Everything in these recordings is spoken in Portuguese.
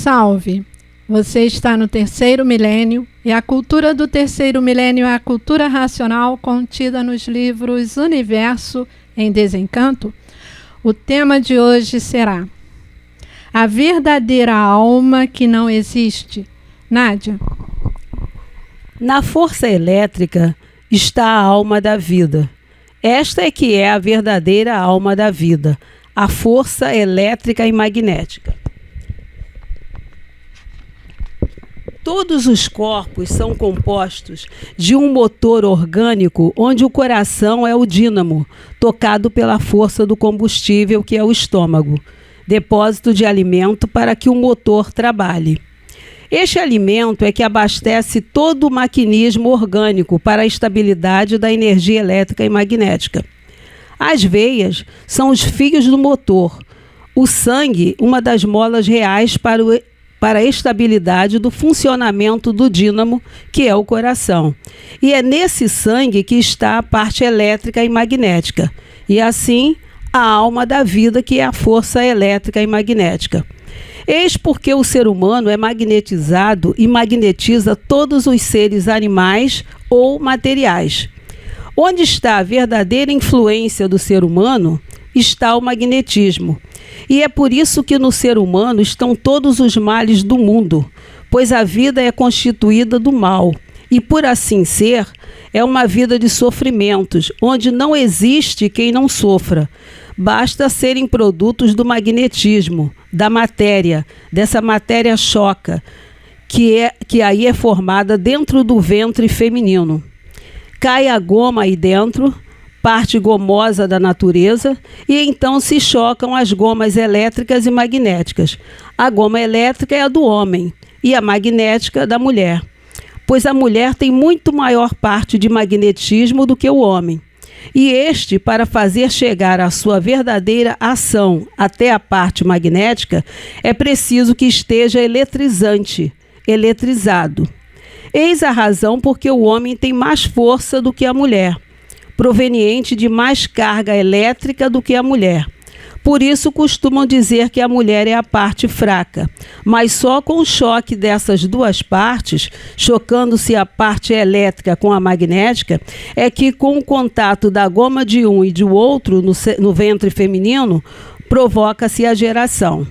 Salve! Você está no terceiro milênio e a cultura do terceiro milênio é a cultura racional contida nos livros Universo em Desencanto. O tema de hoje será a verdadeira alma que não existe. Nádia. Na força elétrica está a alma da vida. Esta é que é a verdadeira alma da vida, a força elétrica e magnética. Todos os corpos são compostos de um motor orgânico onde o coração é o dínamo, tocado pela força do combustível que é o estômago, depósito de alimento para que o motor trabalhe. Este alimento é que abastece todo o maquinismo orgânico para a estabilidade da energia elétrica e magnética. As veias são os fios do motor. O sangue, uma das molas reais para a estabilidade do funcionamento do dínamo, que é o coração. E é nesse sangue que está a parte elétrica e magnética. E assim, a alma da vida, que é a força elétrica e magnética. Eis porque o ser humano é magnetizado e magnetiza todos os seres animais ou materiais. Onde está a verdadeira influência do ser humano, está o magnetismo. E é por isso que no ser humano estão todos os males do mundo, pois a vida é constituída do mal. E por assim ser, é uma vida de sofrimentos, onde não existe quem não sofra. Basta serem produtos do magnetismo, da matéria, dessa matéria choca, que aí é formada dentro do ventre feminino. Cai a goma aí dentro, parte gomosa da natureza, e então se chocam as gomas elétricas e magnéticas. A goma elétrica é a do homem e a magnética da mulher, pois a mulher tem muito maior parte de magnetismo do que o homem. E este, para fazer chegar a sua verdadeira ação até a parte magnética, é preciso que esteja eletrizado. Eis a razão porque o homem tem mais força do que a mulher, proveniente de mais carga elétrica do que a mulher. Por isso costumam dizer que a mulher é a parte fraca, mas só com o choque dessas duas partes, chocando-se a parte elétrica com a magnética, é que com o contato da goma de um e do outro no ventre feminino, provoca-se a geração.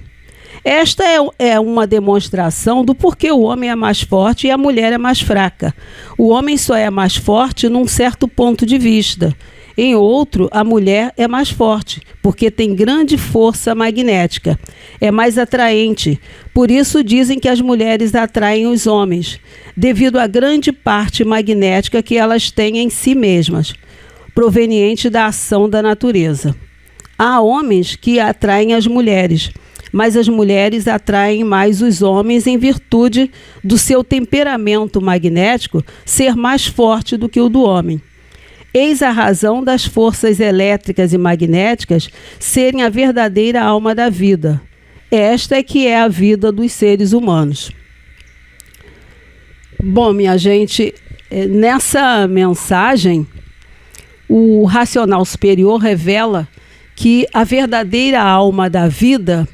Esta é uma demonstração do porquê o homem é mais forte e a mulher é mais fraca. O homem só é mais forte num certo ponto de vista. Em outro, a mulher é mais forte, porque tem grande força magnética. É mais atraente. Por isso dizem que as mulheres atraem os homens, devido à grande parte magnética que elas têm em si mesmas, proveniente da ação da natureza. Há homens que atraem as mulheres, mas as mulheres atraem mais os homens em virtude do seu temperamento magnético ser mais forte do que o do homem. Eis a razão das forças elétricas e magnéticas serem a verdadeira alma da vida. Esta é que é a vida dos seres humanos. Bom, minha gente, nessa mensagem, o racional superior revela que a verdadeira alma da vida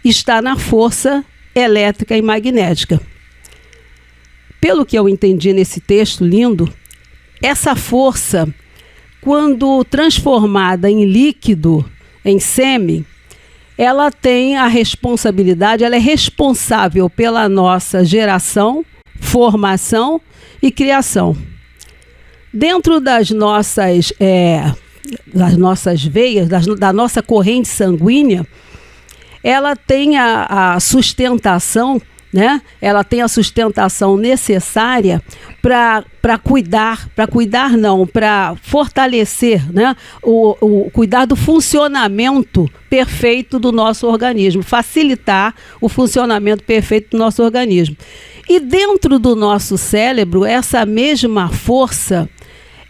está na força elétrica e magnética. Pelo que eu entendi nesse texto lindo, essa força, quando transformada em líquido, em sêmen, ela tem a responsabilidade, ela é responsável pela nossa geração, formação e criação. Dentro das nossas veias, da nossa corrente sanguínea, ela tem a sustentação, né? Ela tem a sustentação necessária para fortalecer, né? Cuidar do funcionamento perfeito do nosso organismo, facilitar o funcionamento perfeito do nosso organismo. E dentro do nosso cérebro, essa mesma força,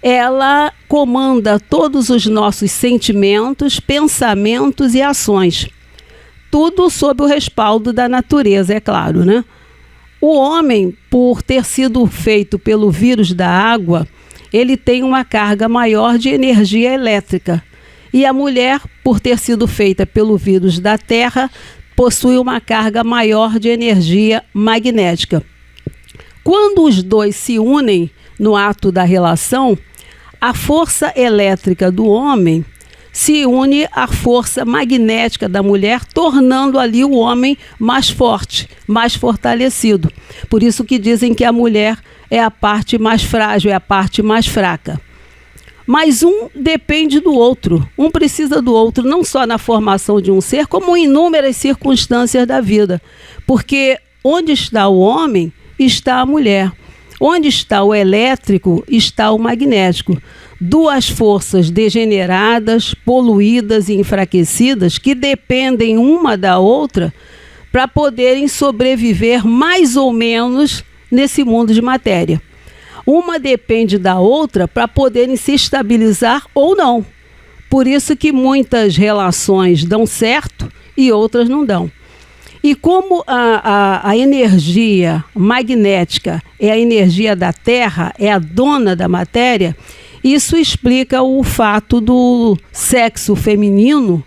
ela comanda todos os nossos sentimentos, pensamentos e ações. Tudo sob o respaldo da natureza, é claro, né? O homem, por ter sido feito pelo vírus da água, ele tem uma carga maior de energia elétrica. E a mulher, por ter sido feita pelo vírus da terra, possui uma carga maior de energia magnética. Quando os dois se unem no ato da relação, a força elétrica do homem se une à força magnética da mulher, tornando ali o homem mais forte, mais fortalecido. Por isso que dizem que a mulher é a parte mais frágil, é a parte mais fraca. Mas um depende do outro, um precisa do outro, não só na formação de um ser, como em inúmeras circunstâncias da vida. Porque onde está o homem, está a mulher. Onde está o elétrico, está o magnético. Duas forças degeneradas, poluídas e enfraquecidas que dependem uma da outra para poderem sobreviver mais ou menos nesse mundo de matéria. Uma depende da outra para poderem se estabilizar ou não. Por isso que muitas relações dão certo e outras não dão. E como a energia magnética é a energia da Terra, é a dona da matéria, isso explica o fato do sexo feminino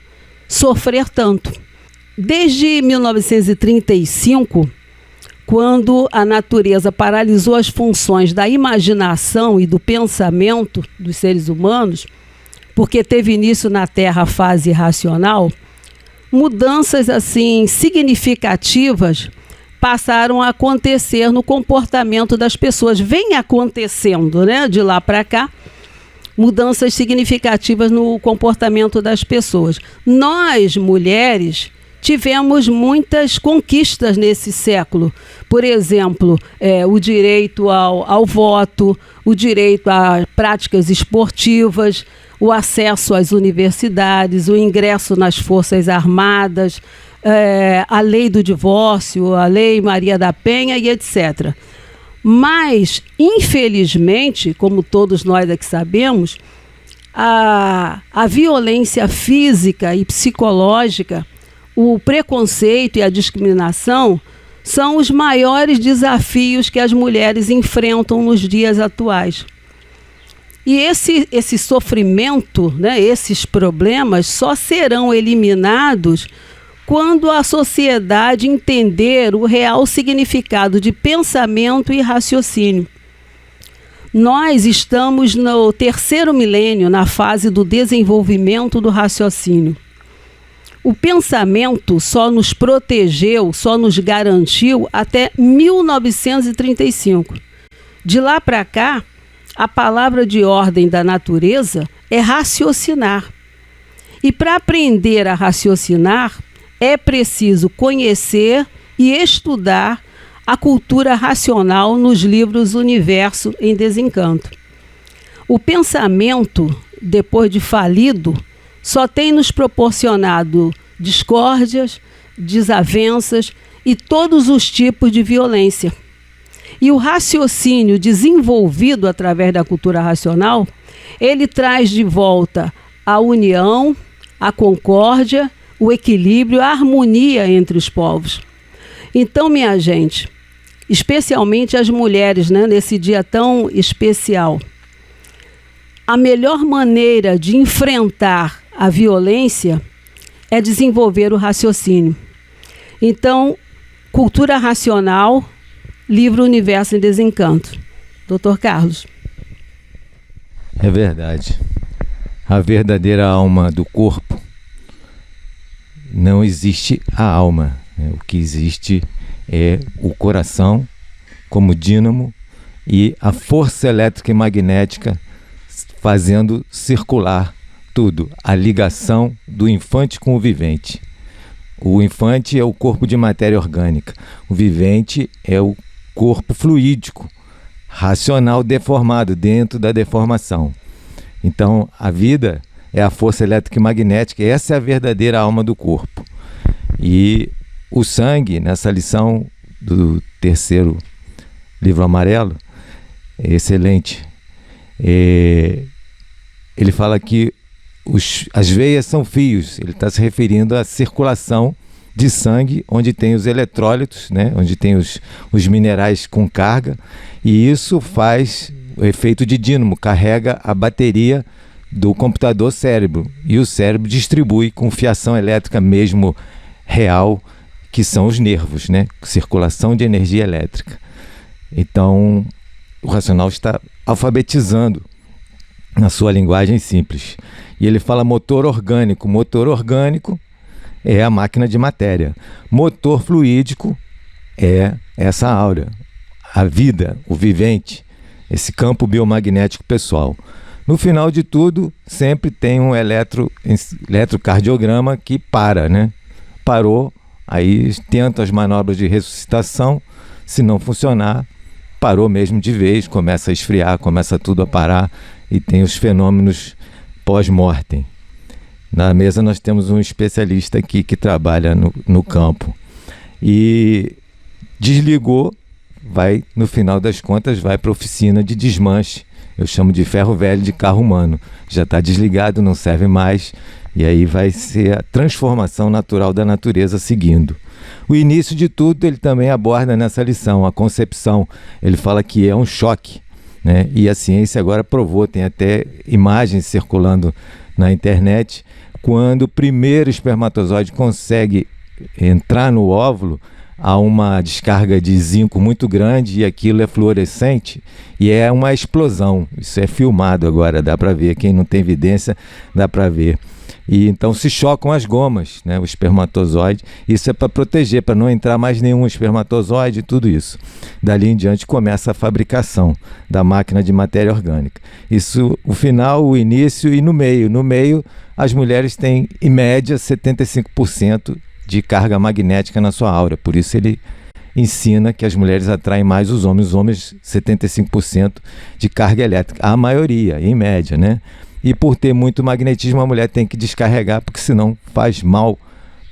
sofrer tanto. Desde 1935, quando a natureza paralisou as funções da imaginação e do pensamento dos seres humanos, porque teve início na Terra a fase racional, mudanças assim significativas passaram a acontecer no comportamento das pessoas. Vem acontecendo, né, de lá para cá, mudanças significativas no comportamento das pessoas. Nós, mulheres, tivemos muitas conquistas nesse século. Por exemplo, o direito ao voto, o direito a práticas esportivas, o acesso às universidades, o ingresso nas Forças Armadas, a lei do divórcio, a lei Maria da Penha e etc. Mas, infelizmente, como todos nós aqui sabemos, a violência física e psicológica, o preconceito e a discriminação são os maiores desafios que as mulheres enfrentam nos dias atuais. E esse sofrimento, né, esses problemas só serão eliminados quando a sociedade entender o real significado de pensamento e raciocínio. Nós estamos no 3º milênio, na fase do desenvolvimento do raciocínio. O pensamento só nos protegeu, só nos garantiu até 1935. De lá para cá, a palavra de ordem da natureza é raciocinar. E para aprender a raciocinar, é preciso conhecer e estudar a cultura racional nos livros Universo em Desencanto. O pensamento, depois de falido, só tem nos proporcionado discórdias, desavenças e todos os tipos de violência. E o raciocínio desenvolvido através da cultura racional, ele traz de volta a união, a concórdia, o equilíbrio, a harmonia entre os povos. Então, minha gente, especialmente as mulheres, né, nesse dia tão especial, a melhor maneira de enfrentar a violência é desenvolver o raciocínio. Então, cultura racional, livro Universo em Desencanto. Dr. Carlos. É verdade. A verdadeira alma do corpo, não existe a alma. O que existe é o coração como dínamo e a força elétrica e magnética fazendo circular tudo, a ligação do infante com o vivente. O infante é o corpo de matéria orgânica, o vivente é o corpo fluídico, racional deformado, dentro da deformação. Então, a vida é a força elétrica e magnética, essa é a verdadeira alma do corpo. E o sangue, nessa lição do 3º livro amarelo, é excelente. Ele fala que as veias são fios, ele está se referindo à circulação de sangue, onde tem os eletrólitos, né? Onde tem os minerais com carga, e isso faz o efeito de dínamo, carrega a bateria do computador cérebro, e o cérebro distribui com fiação elétrica mesmo real, que são os nervos, né? Circulação de energia elétrica. Então, o racional está alfabetizando na sua linguagem simples. E ele fala motor orgânico. Motor orgânico é a máquina de matéria. Motor fluídico é essa áurea, a vida, o vivente, esse campo biomagnético pessoal. No final de tudo, sempre tem um eletrocardiograma que para, né? Parou, aí tenta as manobras de ressuscitação, se não funcionar, parou mesmo de vez, começa a esfriar, começa tudo a parar e tem os fenômenos pós-mortem. Na mesa nós temos um especialista aqui que trabalha no campo. E desligou, no final das contas, vai para a oficina de desmanche. Eu chamo de ferro velho de carro humano. Já está desligado, não serve mais. E aí vai ser a transformação natural da natureza seguindo. O início de tudo ele também aborda nessa lição, a concepção. Ele fala que é um choque, né? E a ciência agora provou, tem até imagens circulando na internet, quando o primeiro espermatozoide consegue entrar no óvulo, há uma descarga de zinco muito grande e aquilo é fluorescente e é uma explosão. Isso é filmado agora, dá para ver. Quem não tem evidência, dá para ver. E então se chocam as gomas, né, o espermatozoide. Isso é para proteger, para não entrar mais nenhum espermatozoide e tudo isso. Dali em diante começa a fabricação da máquina de matéria orgânica. Isso, o final, o início e no meio. No meio, as mulheres têm, em média, 75% de carga magnética na sua aura. Por isso ele ensina que as mulheres atraem mais os homens 75% de carga elétrica. A maioria, em média, né? E por ter muito magnetismo, a mulher tem que descarregar, porque senão faz mal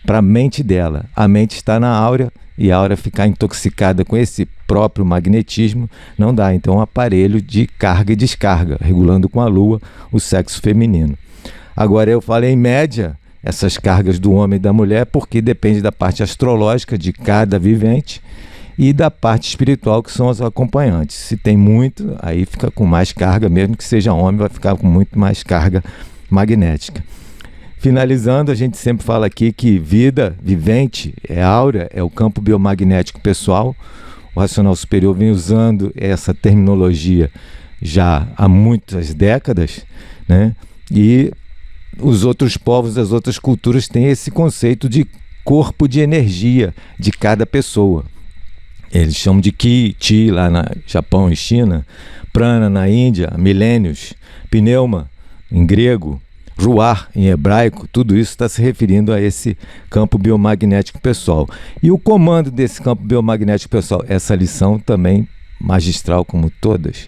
para a mente dela. A mente está na áurea e a áurea ficar intoxicada com esse próprio magnetismo não dá. Então, um aparelho de carga e descarga, regulando com a lua o sexo feminino. Agora, eu falei em média, essas cargas do homem e da mulher, porque depende da parte astrológica de cada vivente e da parte espiritual, que são os acompanhantes. Se tem muito, aí fica com mais carga, mesmo que seja homem, vai ficar com muito mais carga magnética. Finalizando, a gente sempre fala aqui que vida vivente é áurea, é o campo biomagnético pessoal. O Racional Superior vem usando essa terminologia já há muitas décadas, né? E os outros povos, as outras culturas têm esse conceito de corpo de energia de cada pessoa. Eles chamam de Ki, Chi lá no Japão e China, Prana na Índia, milênios, Pneuma em grego, Ruach em hebraico, tudo isso está se referindo a esse campo biomagnético pessoal. E o comando desse campo biomagnético pessoal, essa lição também magistral como todas,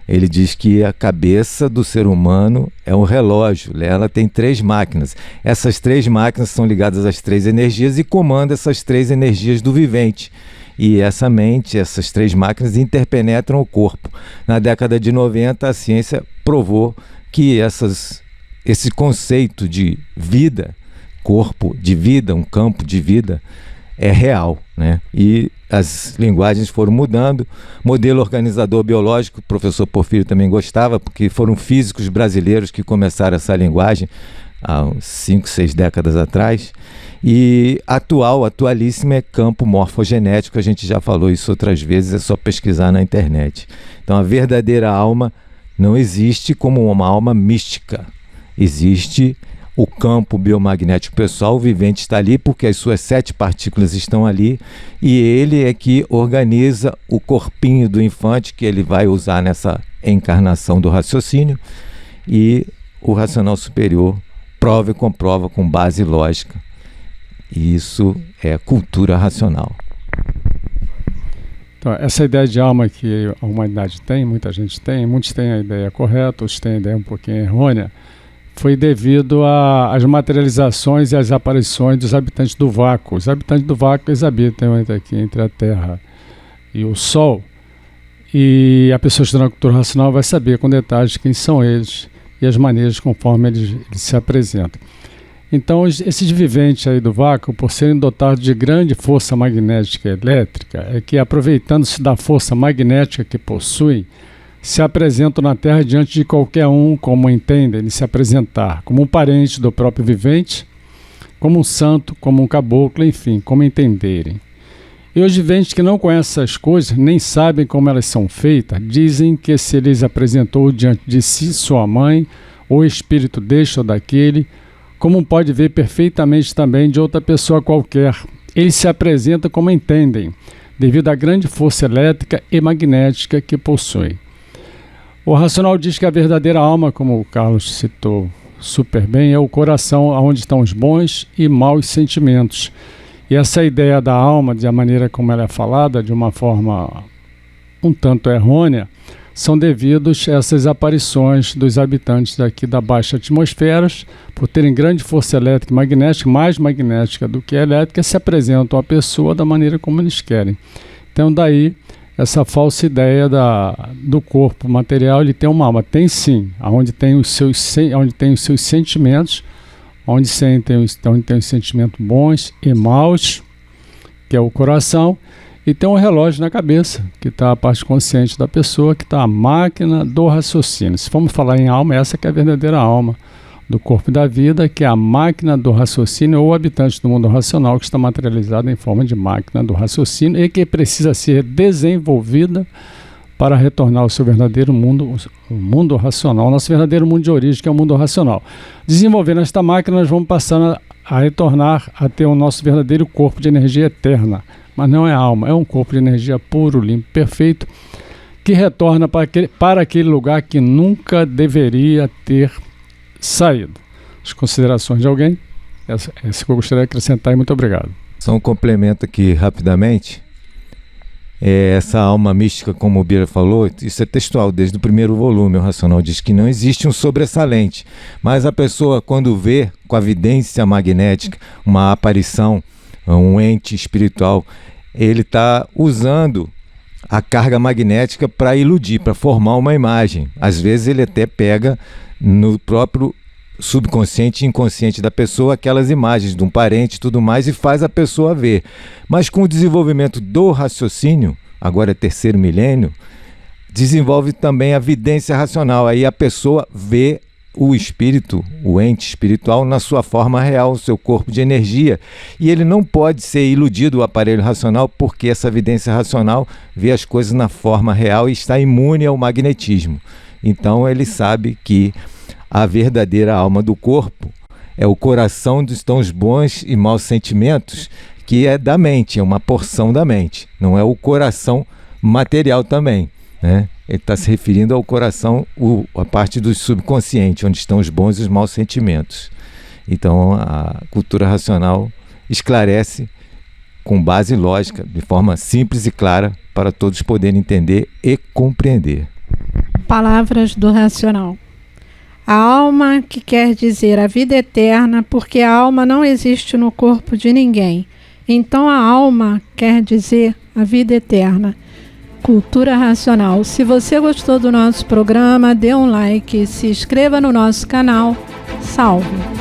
ele diz que a cabeça do ser humano é um relógio, ela tem 3 máquinas. Essas 3 máquinas são ligadas às 3 energias e comandam essas 3 energias do vivente. E essa mente, essas 3 máquinas interpenetram o corpo. Na década de 90, a ciência provou que esse conceito de vida, corpo de vida, um campo de vida, é real, né? E as linguagens foram mudando. Modelo organizador biológico, o professor Porfírio também gostava, porque foram físicos brasileiros que começaram essa linguagem há uns 5, 6 décadas atrás. E atualíssimo é campo morfogenético, a gente já falou isso outras vezes, é só pesquisar na internet. Então a verdadeira alma não existe como uma alma mística, existe o campo biomagnético pessoal, o vivente está ali porque as suas 7 partículas estão ali e ele é que organiza o corpinho do infante que ele vai usar nessa encarnação do raciocínio, e o racional superior prova e comprova com base lógica. E isso é cultura racional. Então, essa ideia de alma que a humanidade tem, muita gente tem, muitos têm a ideia correta, outros têm a ideia um pouquinho errônea, foi devido às materializações e às aparições dos habitantes do vácuo. Os habitantes do vácuo, eles habitam aqui entre a Terra e o Sol, e a pessoa estudando a cultura racional vai saber com detalhes quem são eles e as maneiras conforme eles se apresentam. Então, esses viventes aí do vácuo, por serem dotados de grande força magnética elétrica, é que, aproveitando-se da força magnética que possuem, se apresentam na Terra diante de qualquer um, como entendem se apresentar, como um parente do próprio vivente, como um santo, como um caboclo, enfim, como entenderem. E os viventes que não conhecem essas coisas, nem sabem como elas são feitas, dizem que se lhes apresentou diante de si sua mãe, ou espírito deste ou daquele, como pode ver perfeitamente também de outra pessoa qualquer. Eles se apresentam como entendem, devido à grande força elétrica e magnética que possuem. O racional diz que a verdadeira alma, como o Carlos citou super bem, é o coração onde estão os bons e maus sentimentos. E essa ideia da alma, da maneira como ela é falada, de uma forma um tanto errônea, são devidos a essas aparições dos habitantes daqui da baixa atmosfera, por terem grande força elétrica e magnética, mais magnética do que elétrica, se apresentam à pessoa da maneira como eles querem. Então daí essa falsa ideia do corpo material, ele tem uma alma. Tem sim, onde tem os seus sentimentos, onde tem os sentimentos bons e maus, que é o coração, e tem um relógio na cabeça, que está a parte consciente da pessoa, que está a máquina do raciocínio. Se formos falar em alma, essa que é a verdadeira alma do corpo e da vida, que é a máquina do raciocínio, ou habitante do mundo racional, que está materializada em forma de máquina do raciocínio e que precisa ser desenvolvida para retornar ao seu verdadeiro mundo, o mundo racional, nosso verdadeiro mundo de origem, que é o mundo racional. Desenvolvendo esta máquina, nós vamos passar a retornar a ter o nosso verdadeiro corpo de energia eterna. Mas não é alma, é um corpo de energia puro, limpo, perfeito, que retorna para aquele lugar que nunca deveria ter saído. As considerações de alguém? Essa que eu gostaria de acrescentar e muito obrigado. Só um complemento aqui rapidamente. Essa alma mística, como o Bira falou, isso é textual, desde o primeiro volume. O racional diz que não existe um sobressalente, mas a pessoa, quando vê com a vidência magnética uma aparição, um ente espiritual, ele está usando a carga magnética para iludir, para formar uma imagem. Às vezes ele até pega no próprio subconsciente e inconsciente da pessoa aquelas imagens de um parente e tudo mais, e faz a pessoa ver. Mas com o desenvolvimento do raciocínio, agora é terceiro milênio, desenvolve também a vidência racional. Aí a pessoa vê o espírito, o ente espiritual, na sua forma real, o seu corpo de energia. E ele não pode ser iludido, o aparelho racional, porque essa evidência racional vê as coisas na forma real e está imune ao magnetismo. Então ele sabe que a verdadeira alma do corpo é o coração onde estão os bons e maus sentimentos, que é da mente, é uma porção da mente, não é o coração material também, né? Ele está se referindo ao coração, a parte do subconsciente, onde estão os bons e os maus sentimentos. Então a cultura racional esclarece com base lógica, de forma simples e clara, para todos poderem entender e compreender. Palavras do racional. A alma, que quer dizer a vida eterna, porque a alma não existe no corpo de ninguém. Então a alma quer dizer a vida eterna. Cultura racional. Se você gostou do nosso programa, dê um like, se inscreva no nosso canal. Salve!